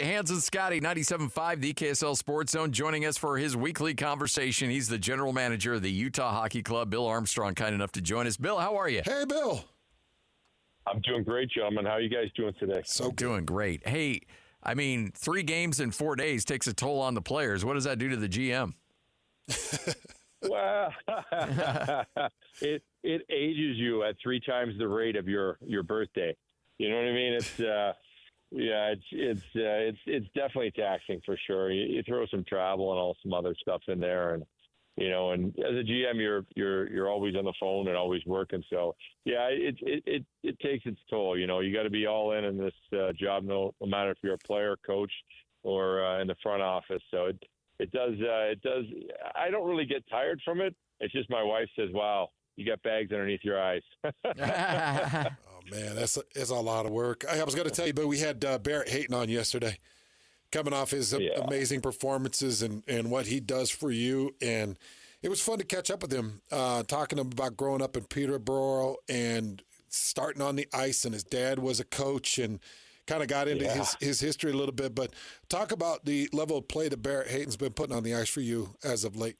Hans and Scotty, 97.5, the KSL Sports Zone, joining us for his weekly conversation. He's the general manager of the Utah Hockey Club. Bill Armstrong, kind enough to join us. Bill, how are you? Hey, Bill. I'm doing great, gentlemen. How are you guys doing today? So doing great. Hey, I mean, 3 games in 4 days takes a toll on the players. What does that do to the GM? Well, it ages you at 3 times the rate of your birthday. You know what I mean? It's definitely taxing for sure. You throw some travel and all some other stuff in there, and and as a GM, you're always on the phone and always working. So yeah, it takes its toll. You got to be all in this job, no matter if you're a player, coach, or in the front office. So it does. I don't really get tired from it. It's just my wife says, "Wow, you got bags underneath your eyes." Oh man, it's a lot of work. I was going to tell you, but we had Barrett Hayton on yesterday, coming off his amazing performances and what he does for you, and it was fun to catch up with him, talking about growing up in Peterborough and starting on the ice, and his dad was a coach, and kind of got into his history a little bit. But talk about the level of play that Barrett Hayton's been putting on the ice for you as of late.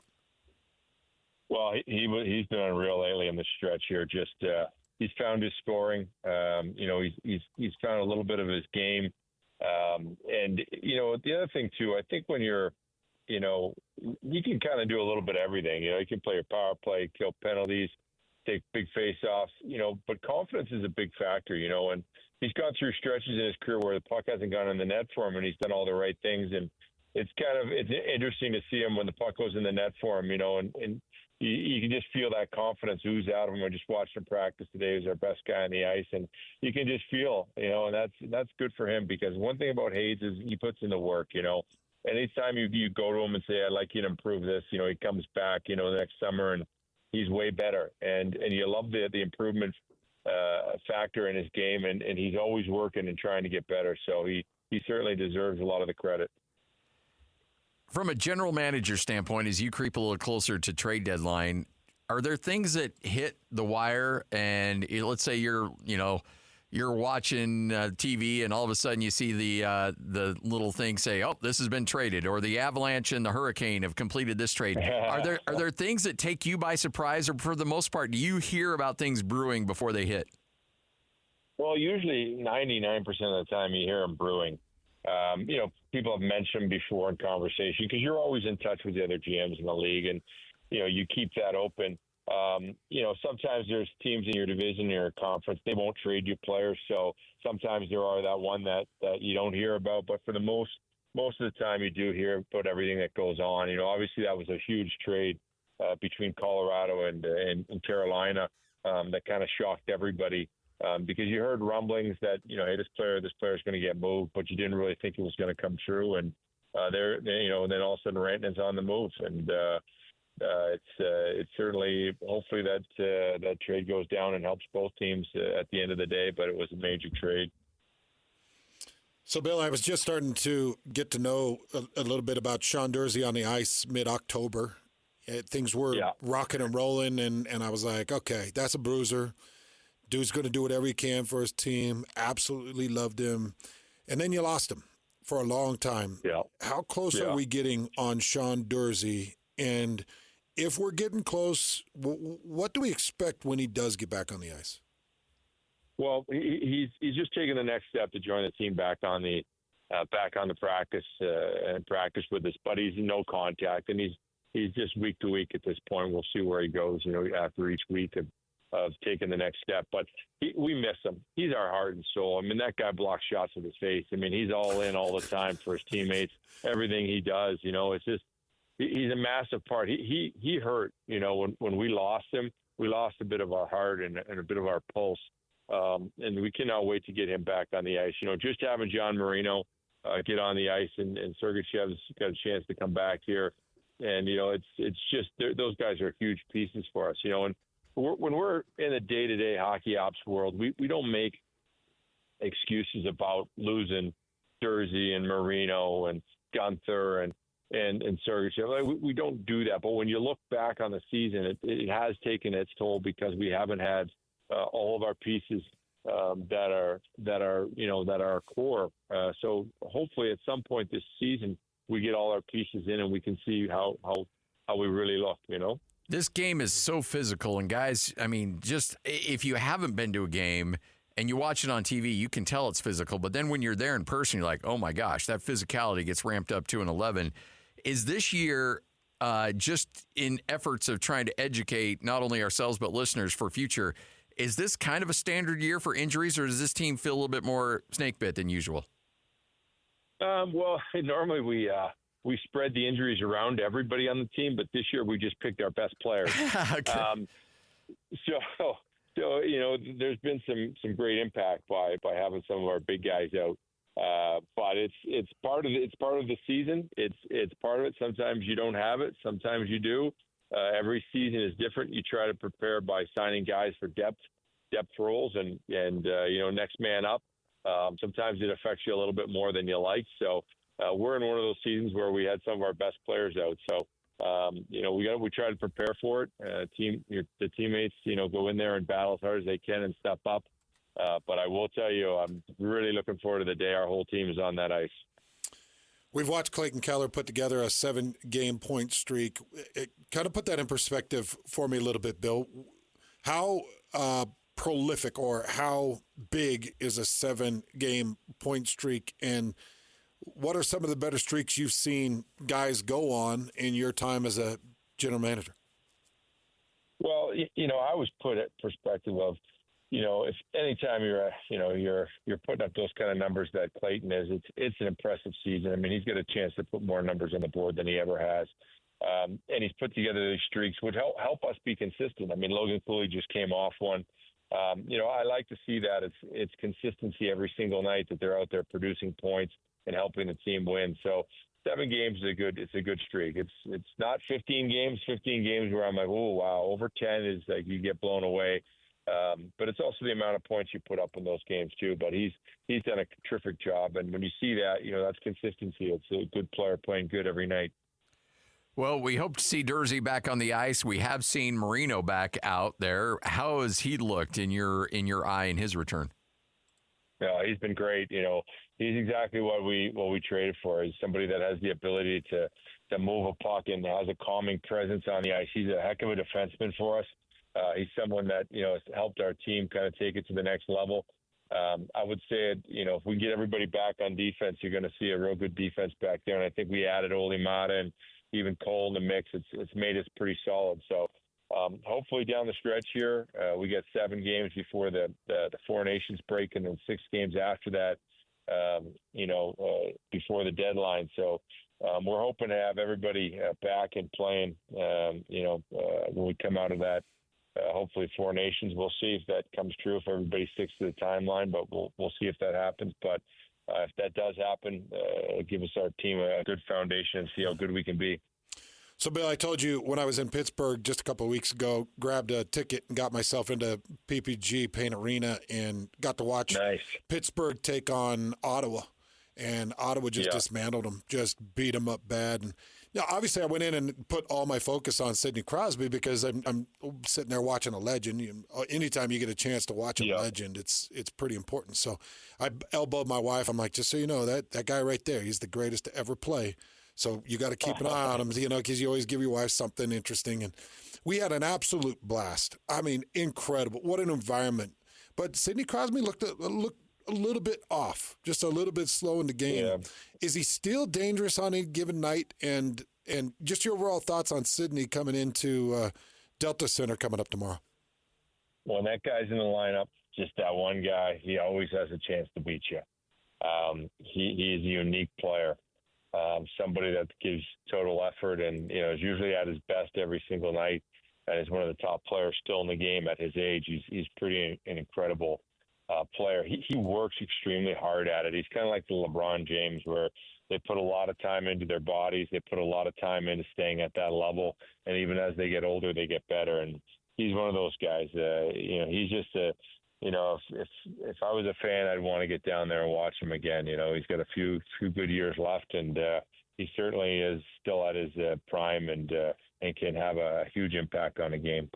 Well, he's been unreal lately in the stretch here. Just he's found his scoring. He's found a little bit of his game. And the other thing too, I think when you're, you can kind of do a little bit of everything. You can play your power play, kill penalties, take big face-offs. But confidence is a big factor. And he's gone through stretches in his career where the puck hasn't gone in the net for him, and he's done all the right things. And it's interesting to see him when the puck goes in the net for him. And you can just feel that confidence ooze out of him. I just watched him practice today. He's our best guy on the ice, and you can just feel, and that's good for him, because one thing about Hayes is he puts in the work. Anytime you go to him and say, "I'd like you to improve this," he comes back, the next summer, and he's way better. And you love the improvement factor in his game, and he's always working and trying to get better. So he certainly deserves a lot of the credit. From a general manager standpoint, as you creep a little closer to trade deadline, are there things that hit the wire? And let's say you're watching TV, and all of a sudden you see the little thing say, "Oh, this has been traded," or the Avalanche and the Hurricane have completed this trade. Are there things that take you by surprise, or for the most part, do you hear about things brewing before they hit? Well, usually 99% of the time you hear them brewing. People have mentioned before in conversation, because you're always in touch with the other GMs in the league, and, you keep that open. Sometimes there's teams in your division, in your conference, they won't trade you players. So sometimes there are that one that you don't hear about, but for the most of the time you do hear about everything that goes on. Obviously that was a huge trade between Colorado and Carolina that kind of shocked everybody. Because you heard rumblings that, hey, this player's going to get moved, but you didn't really think it was going to come true. And and then all of a sudden Rantanen's on the move, and it's certainly, hopefully that trade goes down and helps both teams at the end of the day. But it was a major trade. So, Bill, I was just starting to get to know a little bit about Sean Durzi on the ice mid-October. Things were rocking and rolling, and I was like, okay, that's a bruiser. Dude's going to do whatever he can for his team. Absolutely loved him. And then you lost him for a long time. Yeah. How close are we getting on Sean Durzi? And if we're getting close, what do we expect when he does get back on the ice? Well, he's just taking the next step to join the team back on the practice and practice with his buddies. No contact, and he's just week to week at this point. We'll see where he goes, after each week of taking the next step. But we miss him. He's our heart and soul. I mean, that guy blocks shots with his face. I mean, he's all in all the time for his teammates. Everything he does, it's just he's a massive part. He hurt. When we lost him, we lost a bit of our heart and a bit of our pulse. And we cannot wait to get him back on the ice. Just having John Marino get on the ice, and Sergeyev's got a chance to come back here. And, it's just those guys are huge pieces for us, and when we're in the day-to-day hockey ops world, we don't make excuses about losing Durzi and Marino and Gunther and Sergeyev. We don't do that. But when you look back on the season, it has taken its toll, because we haven't had all of our pieces that are core. So hopefully at some point this season we get all our pieces in and we can see how we really look. This game is so physical, and guys, I mean, just if you haven't been to a game and you watch it on TV, you can tell it's physical. But then when you're there in person, you're like, oh my gosh, that physicality gets ramped up to an 11. Is this year just in efforts of trying to educate not only ourselves but listeners for future? Is this kind of a standard year for injuries, or does this team feel a little bit more snake bit than usual? Well, normally we spread the injuries around everybody on the team, but this year we just picked our best players. Okay. So there's been some great impact by having some of our big guys out. But it's part of the season. It's part of it. Sometimes you don't have it. Sometimes you do. Every season is different. You try to prepare by signing guys for depth roles and next man up. Sometimes it affects you a little bit more than you like. So we're in one of those seasons where we had some of our best players out. So we try to prepare for it. The teammates go in there and battle as hard as they can and step up. But I will tell you, I'm really looking forward to the day our whole team is on that ice. We've watched Clayton Keller put together a 7-game point streak. It kind of put that in perspective for me a little bit, Bill. How prolific or how big is a 7-game point streak, and what are some of the better streaks you've seen guys go on in your time as a general manager? Well, I always put it in perspective of, if anytime you're putting up those kind of numbers that Clayton is, it's an impressive season. I mean, he's got a chance to put more numbers on the board than he ever has. And he's put together these streaks would help us be consistent. I mean, Logan Cooley just came off one. I like to see that it's consistency every single night that they're out there producing points and helping the team win. So 7 games is a good streak. It's not 15 games. 15 games where I'm like, oh wow, over 10 is like you get blown away. But it's also the amount of points you put up in those games too. But he's done a terrific job, and when you see that, that's consistency. It's a good player playing good every night. Well, we hope to see Durzi back on the ice. We have seen Marino back out there. How has he looked in your eye in his return? Yeah, he's been great. He's exactly what we traded for. He's somebody that has the ability to move a puck and has a calming presence on the ice. He's a heck of a defenseman for us. He's someone that, has helped our team kind of take it to the next level. I would say, if we get everybody back on defense, you're going to see a real good defense back there. And I think we added Ole Mata and even Cole in the mix. It's made us pretty solid. So hopefully down the stretch here, we get 7 games before the Four Nations break, and then 6 games after that, before the deadline. So we're hoping to have everybody back and playing, when we come out of that. Hopefully 4 Nations. We'll see if that comes true, if everybody sticks to the timeline, but we'll see if that happens. But if that does happen, it'll give us our team a good foundation and see how good we can be. So, Bill, I told you when I was in Pittsburgh just a couple of weeks ago, grabbed a ticket and got myself into PPG Paint Arena and got to watch Pittsburgh take on Ottawa. And Ottawa just dismantled them, just beat them up bad. And obviously, I went in and put all my focus on Sidney Crosby because I'm sitting there watching a legend. Anytime you get a chance to watch a legend, it's pretty important. So I elbowed my wife. I'm like, just so you know, that guy right there, he's the greatest to ever play. So you got to keep an eye on him, because you always give your wife something interesting. And we had an absolute blast. I mean, incredible. What an environment. But Sidney Crosby looked a little bit off, just a little bit slow in the game. Yeah. Is he still dangerous on any given night? And just your overall thoughts on Sidney coming into Delta Center coming up tomorrow? When that guy's in the lineup, just that one guy, he always has a chance to beat you. He is a unique player. Somebody that gives total effort and, is usually at his best every single night, and is one of the top players still in the game at his age. He's pretty an incredible player. He works extremely hard at it. He's kind of like the LeBron James, where they put a lot of time into their bodies. They put a lot of time into staying at that level. And even as they get older, they get better. And he's one of those guys. He's just if I was a fan, I'd want to get down there and watch him again. He's got a few good years left, and he certainly is still at his prime and can have a huge impact on a game.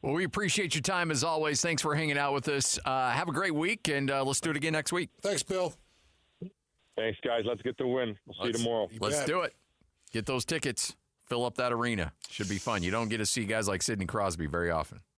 Well, we appreciate your time as always. Thanks for hanging out with us. Have a great week, and let's do it again next week. Thanks, Bill. Thanks, guys. Let's get the win. We'll see you tomorrow. Let's do it. Get those tickets. Fill up that arena. Should be fun. You don't get to see guys like Sidney Crosby very often.